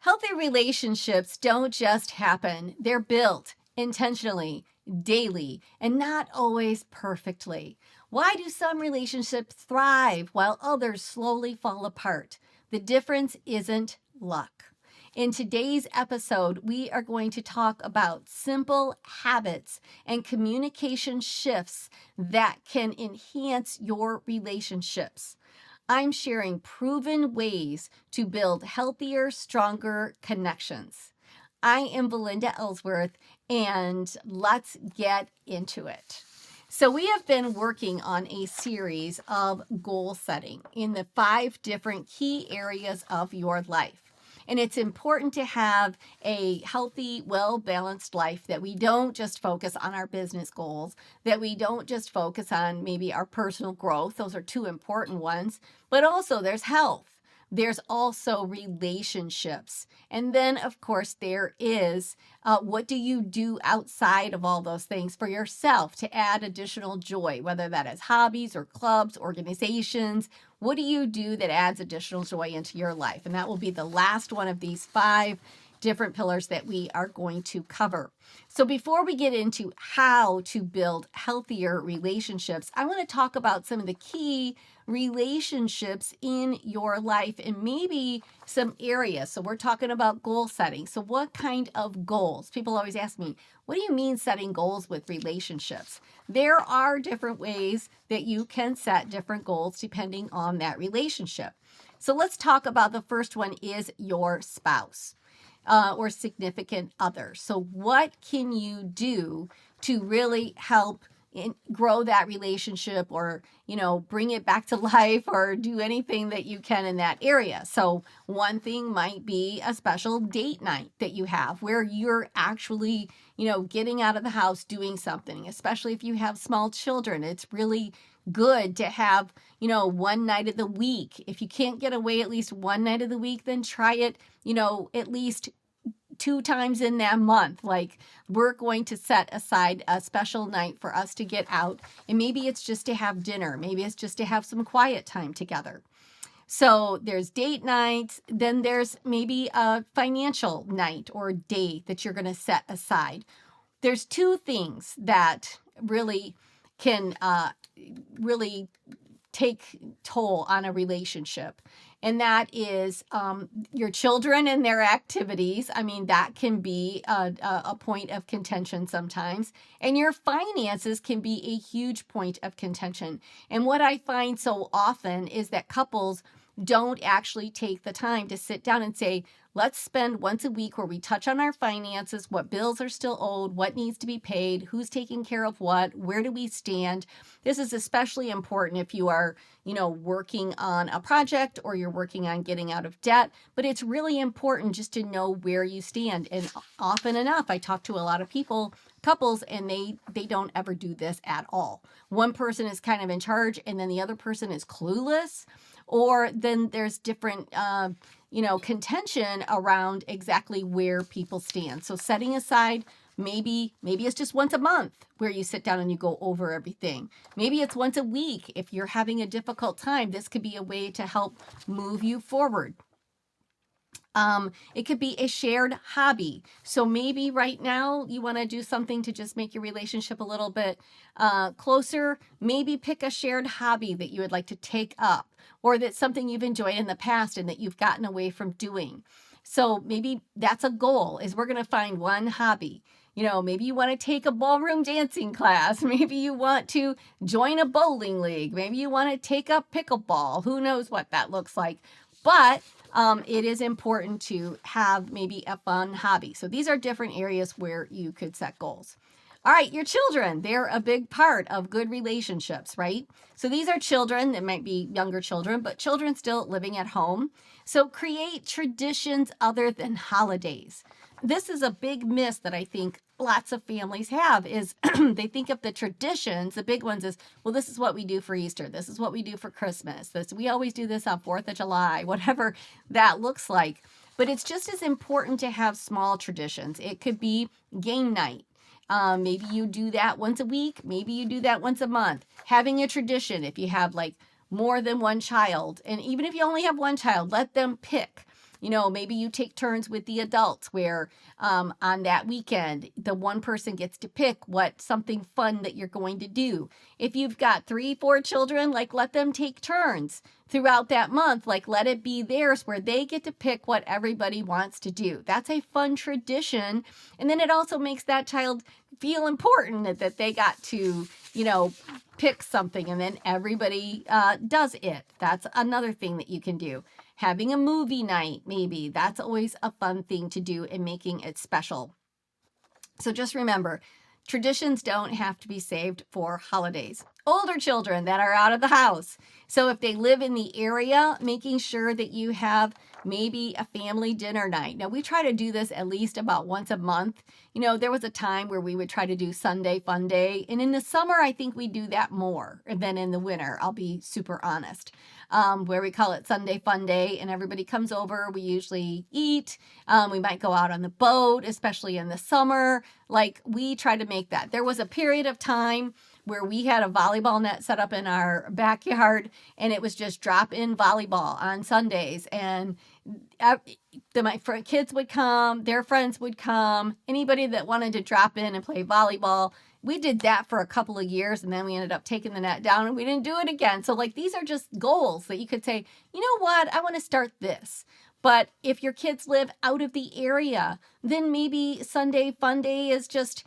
Healthy relationships don't just happen, they're built intentionally, daily, and not always perfectly. Why do some relationships thrive while others slowly fall apart? The difference isn't luck. In today's episode, we are going to talk about simple habits and communication shifts that can enhance your relationships. I'm sharing proven ways to build healthier, stronger connections. I am Belinda Ellsworth, and let's get into it. So, we have been working on a series of goal setting in the 5 different key areas of your life. And it's important to have a healthy, well balanced life, that we don't just focus on our business goals, that we don't just focus on maybe our personal growth. Those are 2 important ones, but also there's health. There's also relationships. And then, of course, there is what do you do outside of all those things for yourself to add additional joy, whether that is hobbies or clubs, organizations. What do you do that adds additional joy into your life? And that will be the last one of these 5 different pillars that we are going to cover. So before we get into how to build healthier relationships, I want to talk about some of the key relationships in your life and maybe some areas. So we're talking about goal setting. So what kind of goals? People always ask me, what do you mean setting goals with relationships? There are different ways that you can set different goals depending on that relationship. So let's talk about the first one is your spouse. Or significant other. So what can you do to really help grow that relationship, or bring it back to life, or do anything that you can in that area? So one thing might be a special date night that you have where you're actually getting out of the house doing something. Especially if you have small children, it's really good to have one night of the week. If you can't get away at least one night of the week, then try it at least 2 times in that month. Like, we're going to set aside a special night for us to get out, and maybe it's just to have dinner, maybe it's just to have some quiet time together. So there's date nights. Then there's maybe a financial night or day that you're going to set aside. There's 2 things that really can really take toll on a relationship. And that is your children and their activities. I mean, that can be a point of contention sometimes. And your finances can be a huge point of contention. And what I find so often is that couples don't actually take the time to sit down and say, let's spend once a week where we touch on our finances, what bills are still owed, what needs to be paid, who's taking care of what, where do we stand. This is especially important if you are, working on a project or you're working on getting out of debt. But it's really important just to know where you stand. And often enough, I talk to a lot of couples, and they don't ever do this at all. One person is kind of in charge, and then the other person is clueless. Or then there's different contention around exactly where people stand. So setting aside, maybe it's just once a month where you sit down and you go over everything. Maybe it's once a week. If you're having a difficult time, this could be a way to help move you forward. It could be a shared hobby. So maybe right now you want to do something to just make your relationship a little bit closer. Maybe pick a shared hobby that you would like to take up, or that's something you've enjoyed in the past and that you've gotten away from doing. So maybe that's a goal, is we're going to find one hobby. Maybe you want to take a ballroom dancing class. Maybe you want to join a bowling league. Maybe you want to take up pickleball. Who knows what that looks like. But it is important to have maybe a fun hobby. So these are different areas where you could set goals. All right, your children, they're a big part of good relationships, right? So these are children that might be younger children, but children still living at home. So create traditions other than holidays. This is a big miss that I think lots of families have, is they think of the traditions, the big ones, as, well, this is what we do for Easter. This is what we do for Christmas. We always do this on 4th of July, whatever that looks like. But it's just as important to have small traditions. It could be game night. Maybe you do that once a week. Maybe you do that once a month. Having a tradition, if you have like more than one child, and even if you only have one child, let them pick Maybe you take turns with the adults where on that weekend, the one person gets to pick what something fun that you're going to do. If you've got 3, 4 children, like let them take turns throughout that month. Like let it be theirs where they get to pick what everybody wants to do. That's a fun tradition. And then it also makes that child feel important that they got to, pick something and then everybody does it. That's another thing that you can do. Having a movie night, maybe, that's always a fun thing to do and making it special. So just remember, traditions don't have to be saved for holidays. Older children that are out of the house. So if they live in the area, making sure that you have maybe a family dinner night. Now, we try to do this at least about once a month. There was a time where we would try to do Sunday Fun Day. And in the summer, I think we do that more than in the winter. I'll be super honest. Where we call it Sunday Fun Day and everybody comes over. We usually eat. We might go out on the boat, especially in the summer. Like we try to make that. There was a period of time where we had a volleyball net set up in our backyard and it was just drop-in volleyball on Sundays. And my kids would come, their friends would come, anybody that wanted to drop in and play volleyball. We did that for a couple of years and then we ended up taking the net down and we didn't do it again. So like these are just goals that you could say, you know what, I want to start this. But if your kids live out of the area, then maybe Sunday Fun Day is just,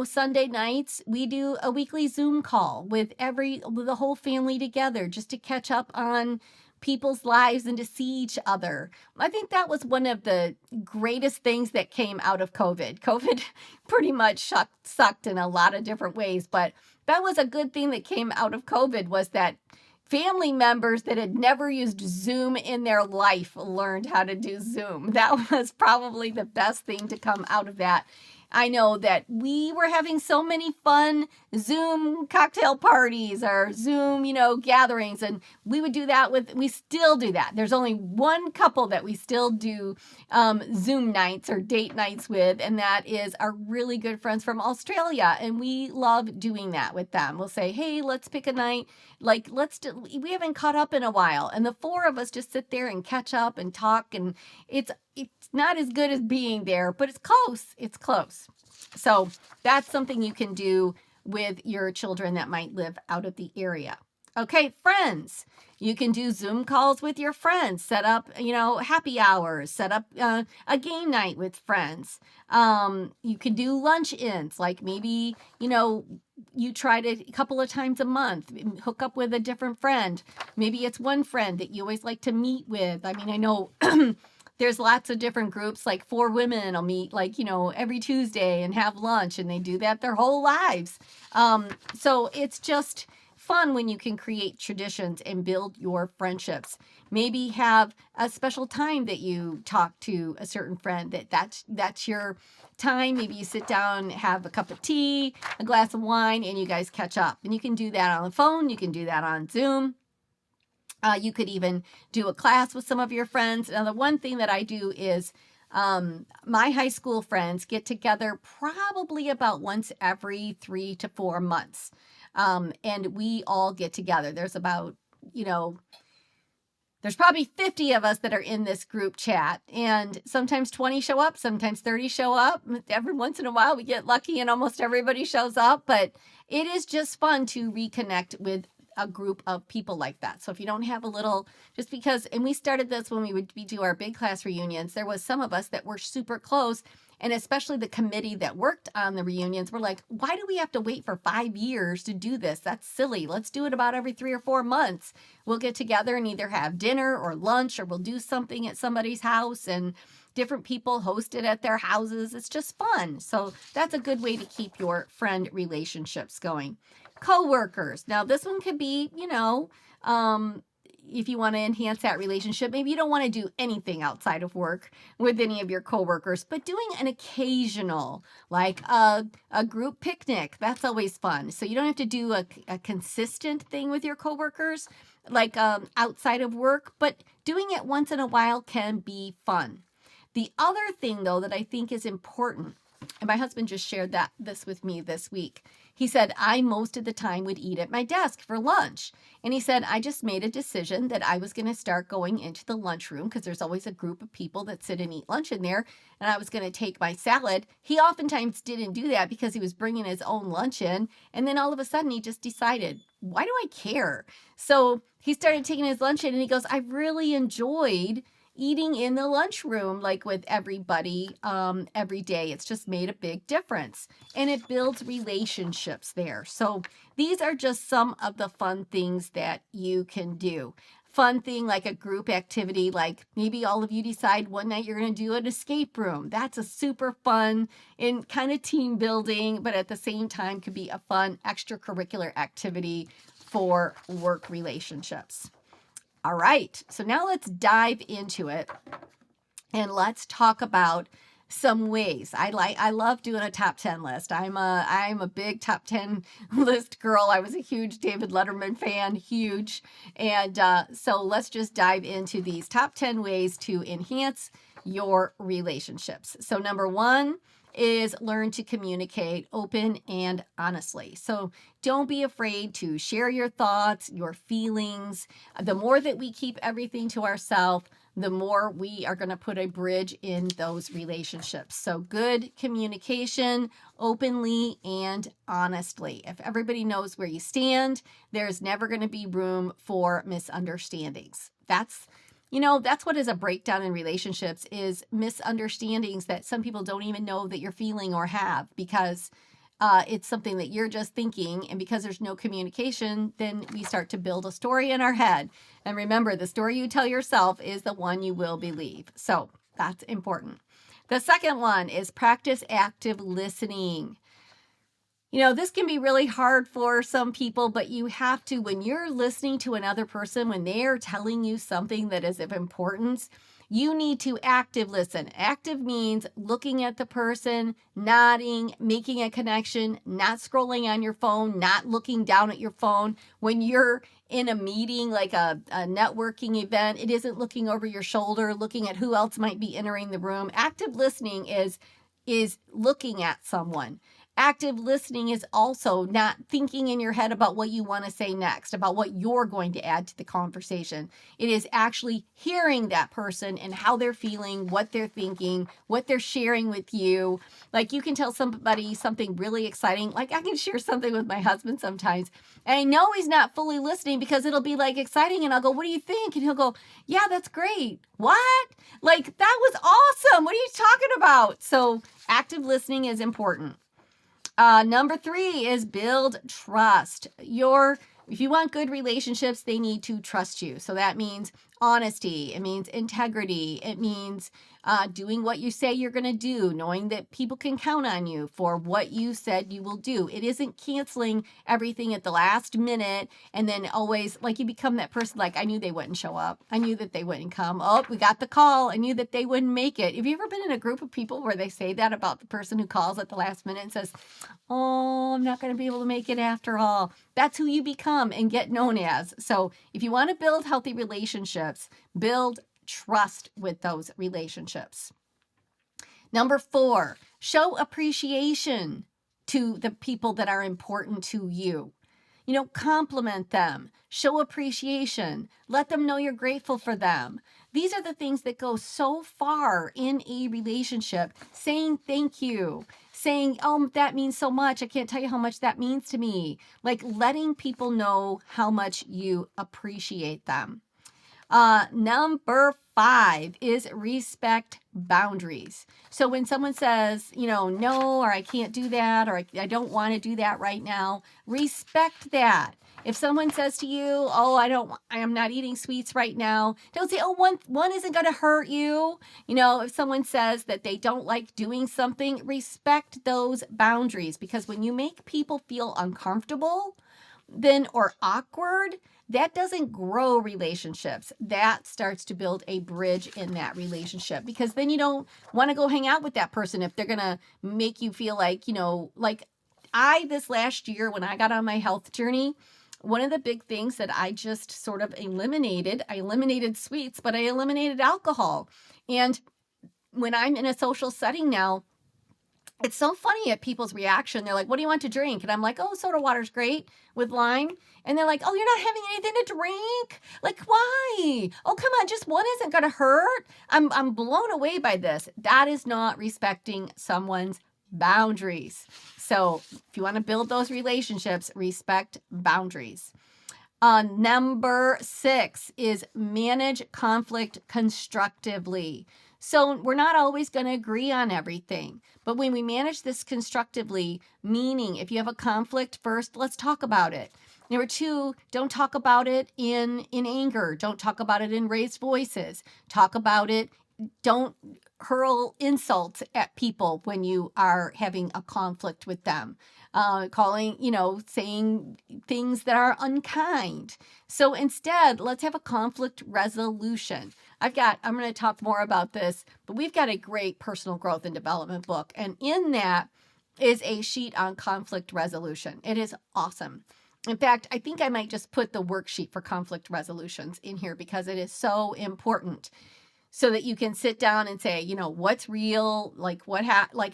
Sunday nights, we do a weekly Zoom call with the whole family together just to catch up on people's lives and to see each other. I think that was one of the greatest things that came out of COVID. COVID pretty much sucked in a lot of different ways, but that was a good thing that came out of COVID was that family members that had never used Zoom in their life learned how to do Zoom. That was probably the best thing to come out of that. I know that we were having so many fun Zoom cocktail parties or Zoom, gatherings. And we would do that we still do that. There's only one couple that we still do Zoom nights or date nights with. And that is our really good friends from Australia. And we love doing that with them. We'll say, hey, let's pick a night. Like, we haven't caught up in a while. And the 4 of us just sit there and catch up and talk. And it's not as good as being there, but it's close. It's close. So that's something you can do with your children that might live out of the area. Okay, friends. You can do Zoom calls with your friends, set up, happy hours, set up a game night with friends. You can do lunch-ins, like maybe, you tried it a couple of times a month, hook up with a different friend. Maybe it's one friend that you always like to meet with. I mean, I know there's lots of different groups, like 4 women will meet every Tuesday and have lunch, and they do that their whole lives. So it's just fun when you can create traditions and build your friendships. Maybe have a special time that you talk to a certain friend that's your time. Maybe you sit down, have a cup of tea, a glass of wine, and you guys catch up. And you can do that on the phone. You can do that on Zoom. You could even do a class with some of your friends. Now, the one thing that I do is my high school friends get together probably about once every 3 to 4 months. And we all get together. There's about, there's probably 50 of us that are in this group chat, and sometimes 20 show up, sometimes 30 show up. Every once in a while we get lucky and almost everybody shows up, but it is just fun to reconnect with a group of people like that. So if you don't have a little, just because, and we started this when we do our big class reunions, there was some of us that were super close, and especially the committee that worked on the reunions were like, why do we have to wait for 5 years to do this? That's silly. Let's do it about every 3 or 4 months. We'll get together and either have dinner or lunch, or we'll do something at somebody's house, and different people host it at their houses. It's just fun. So that's a good way to keep your friend relationships going. Coworkers. Now, this one could be, if you want to enhance that relationship, maybe you don't want to do anything outside of work with any of your coworkers, but doing an occasional, like a group picnic, that's always fun. So you don't have to do a consistent thing with your coworkers, like outside of work, but doing it once in a while can be fun. The other thing, though, that I think is important And my husband just shared this with me this week. He said, I most of the time would eat at my desk for lunch. And he said, I just made a decision that I was going to start going into the lunchroom because there's always a group of people that sit and eat lunch in there. And I was going to take my salad. He oftentimes didn't do that because he was bringing his own lunch in. And then all of a sudden he just decided, why do I care? So he started taking his lunch in and he goes, I really enjoyed eating in the lunchroom, like with everybody every day. It's just made a big difference, and it builds relationships there. So these are just some of the fun things that you can do. Fun thing like a group activity, like maybe all of you decide one night you're going to do an escape room. That's a super fun and kind of team building, but at the same time could be a fun extracurricular activity for work relationships. All right, so now let's dive into it and let's talk about some ways. I love doing a top 10 list. I'm a big top 10 list girl. I was a huge David Letterman fan, huge. And so let's just dive into these top 10 ways to enhance your relationships. So number 1 is learn to communicate open and honestly. So don't be afraid to share your thoughts, your feelings. The more that we keep everything to ourselves, the more we are going to put a bridge in those relationships. So good communication openly and honestly. If everybody knows where you stand, there's never going to be room for misunderstandings. That's what is a breakdown in relationships is misunderstandings that some people don't even know that you're feeling or have because it's something that you're just thinking. And because there's no communication, then we start to build a story in our head. And remember, the story you tell yourself is the one you will believe. So that's important. The second one is practice active listening. This can be really hard for some people, but you have to, when you're listening to another person, when they are telling you something that is of importance, you need to active listen. Active means looking at the person, nodding, making a connection, not scrolling on your phone, not looking down at your phone. When you're in a meeting, like a networking event, it isn't looking over your shoulder, looking at who else might be entering the room. Active listening is looking at someone. Active listening is also not thinking in your head about what you want to say next, about what you're going to add to the conversation. It is actually hearing that person and how they're feeling, what they're thinking, what they're sharing with you. Like you can tell somebody something really exciting. Like I can share something with my husband sometimes, and I know he's not fully listening because it'll be like exciting, and I'll go, what do you think? And he'll go, yeah, that's great. What? Like that was awesome. What are you talking about? So active listening is important. Number 3 is build trust. If you want good relationships, they need to trust you. So that means honesty. It means integrity. It means doing what you say you're going to do, knowing that people can count on you for what you said you will do. It isn't canceling everything at the last minute and then always like you become that person like, I knew they wouldn't show up. I knew that they wouldn't come. Oh, we got the call. I knew that they wouldn't make it. Have you ever been in a group of people where they say that about the person who calls at the last minute and says, oh, I'm not going to be able to make it after all? That's who you become and get known as. So if you want to build healthy relationships, build trust with those relationships. Number 4, show appreciation to the people that are important to you. Compliment them, show appreciation, let them know you're grateful for them. These are the things that go so far in a relationship. Saying thank you, saying, oh, that means so much. I can't tell you how much that means to me. Like letting people know how much you appreciate them. Number 5 is respect boundaries. So when someone says, no, or I can't do that, or I don't want to do that right now, respect that. If someone says to you, oh, I am not eating sweets right now, don't say, oh, one isn't going to hurt you. If someone says that they don't like doing something, respect those boundaries, because when you make people feel uncomfortable, or awkward, that doesn't grow relationships. That starts to build a bridge in that relationship, because then you don't want to go hang out with that person if they're going to make you feel like, this last year when I got on my health journey, one of the big things that I just sort of eliminated, I eliminated sweets, but I eliminated alcohol. And when I'm in a social setting now, It's so funny at people's reaction. They're like, "What do you want to drink?" And I'm like, "Oh, soda water's great with lime." And they're like, "Oh, you're not having anything to drink? Like, why? Oh, come on, just one isn't gonna hurt." I'm blown away by this. That is not respecting someone's boundaries. So if you want to build those relationships, respect boundaries. Number 6 is manage conflict constructively. So we're not always going to agree on everything, but when we manage this constructively, meaning if you have a conflict, first, let's talk about it. Number 2, don't talk about it in anger. Don't talk about it in raised voices. Talk about it. Don't hurl insults at people when you are having a conflict with them. Saying things that are unkind. So instead, let's have a conflict resolution. I'm going to talk more about this, but we've got a great personal growth and development book. And in that is a sheet on conflict resolution. It is awesome. In fact, I think I might just put the worksheet for conflict resolutions in here because it is so important, so that you can sit down and say, what's real, like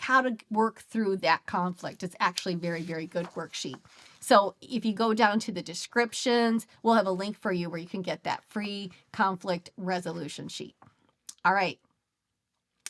how to work through that conflict. It's actually very, very good worksheet. So if you go down to the descriptions, we'll have a link for you where you can get that free conflict resolution sheet. All right.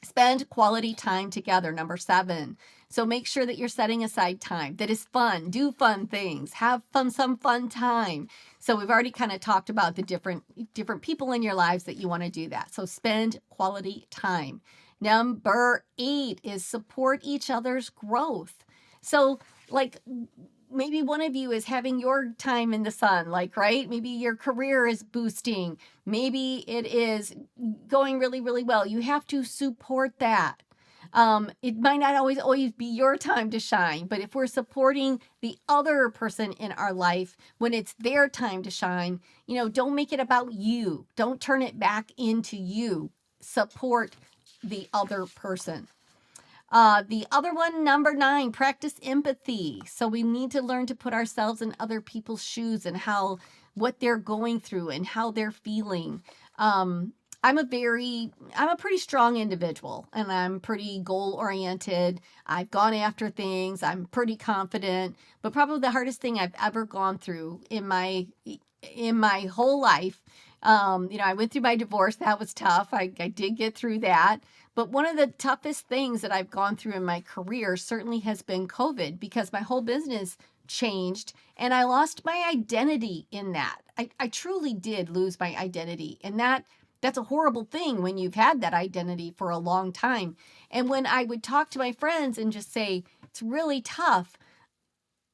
Spend quality time together, number 7. So make sure that you're setting aside time that is fun. Do fun things. Have some fun time. So we've already kind of talked about the different people in your lives that you want to do that. So spend quality time. Number 8 is support each other's growth. So maybe one of you is having your time in the sun, right? Maybe your career is boosting. Maybe it is going really, really well. You have to support that. It might not always be your time to shine, but if we're supporting the other person in our life when it's their time to shine, don't make it about you. Don't turn it back into you. Support the other person. The other one, number 9, practice empathy. So we need to learn to put ourselves in other people's shoes and what they're going through and how they're feeling. I'm a pretty strong individual, and I'm pretty goal oriented. I've gone after things. I'm pretty confident, but probably the hardest thing I've ever gone through in my whole life. I went through my divorce. That was tough. I did get through that. But one of the toughest things that I've gone through in my career certainly has been COVID, because my whole business changed and I lost my identity in that. I truly did lose my identity, and that's a horrible thing when you've had that identity for a long time. And when I would talk to my friends and just say, it's really tough,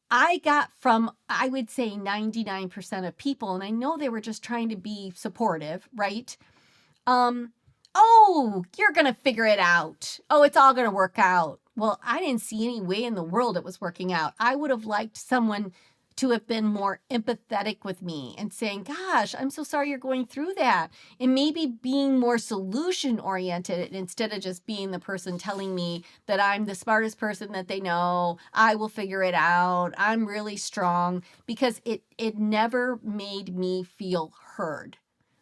I got from, I would say 99% of people, and I know they were just trying to be supportive, right? Oh, you're going to figure it out. Oh, it's all going to work out. Well, I didn't see any way in the world it was working out. I would have liked someone to have been more empathetic with me and saying, gosh, I'm so sorry you're going through that. And maybe being more solution oriented instead of just being the person telling me that I'm the smartest person that they know. I will figure it out. I'm really strong, because it never made me feel heard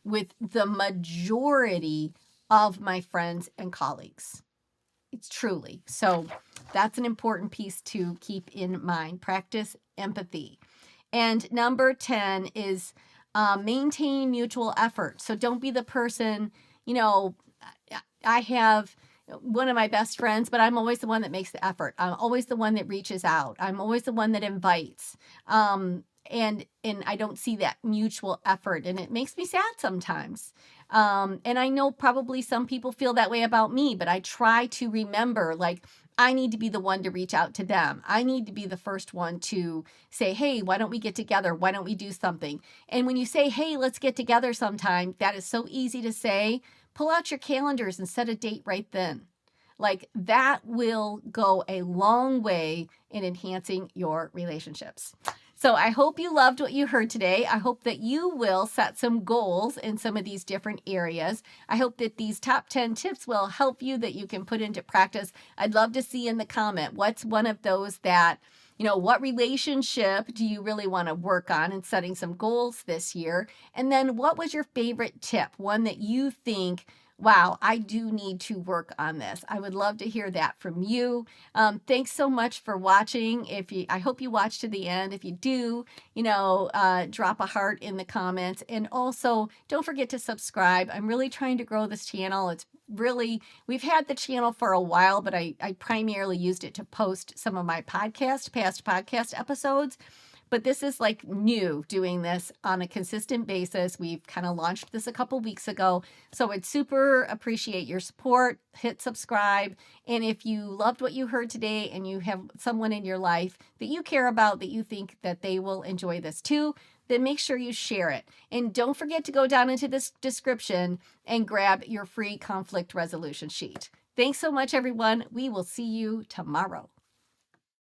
with the majority of my friends and colleagues. It's truly. So that's an important piece to keep in mind. Practice empathy. And number 10 is maintain mutual effort. So don't be the person, I have one of my best friends, but I'm always the one that makes the effort. I'm always the one that reaches out. I'm always the one that invites. And I don't see that mutual effort, and it makes me sad sometimes. And I know probably some people feel that way about me, but I try to remember, I need to be the one to reach out to them. I need to be the first one to say, hey, why don't we get together? Why don't we do something? And when you say, hey, let's get together sometime, that is so easy to say. Pull out your calendars and set a date right then. That will go a long way in enhancing your relationships. So I hope you loved what you heard today. I hope that you will set some goals in some of these different areas. I hope that these top 10 tips will help you, that you can put into practice. I'd love to see in the comment, what's one of those that, what relationship do you really want to work on in setting some goals this year? And then what was your favorite tip? One that you think wow, I do need to work on this. I would love to hear that from you. Thanks so much for watching. I hope you watched to the end. If you do, drop a heart in the comments, and also don't forget to subscribe. I'm really trying to grow this channel. We've had the channel for a while, but I primarily used it to post some of my past podcast episodes. But this is like new, doing this on a consistent basis. We've kind of launched this a couple weeks ago. So I'd super appreciate your support. Hit subscribe. And if you loved what you heard today and you have someone in your life that you care about, that you think that they will enjoy this too, then make sure you share it. And don't forget to go down into this description and grab your free conflict resolution sheet. Thanks so much, everyone. We will see you tomorrow.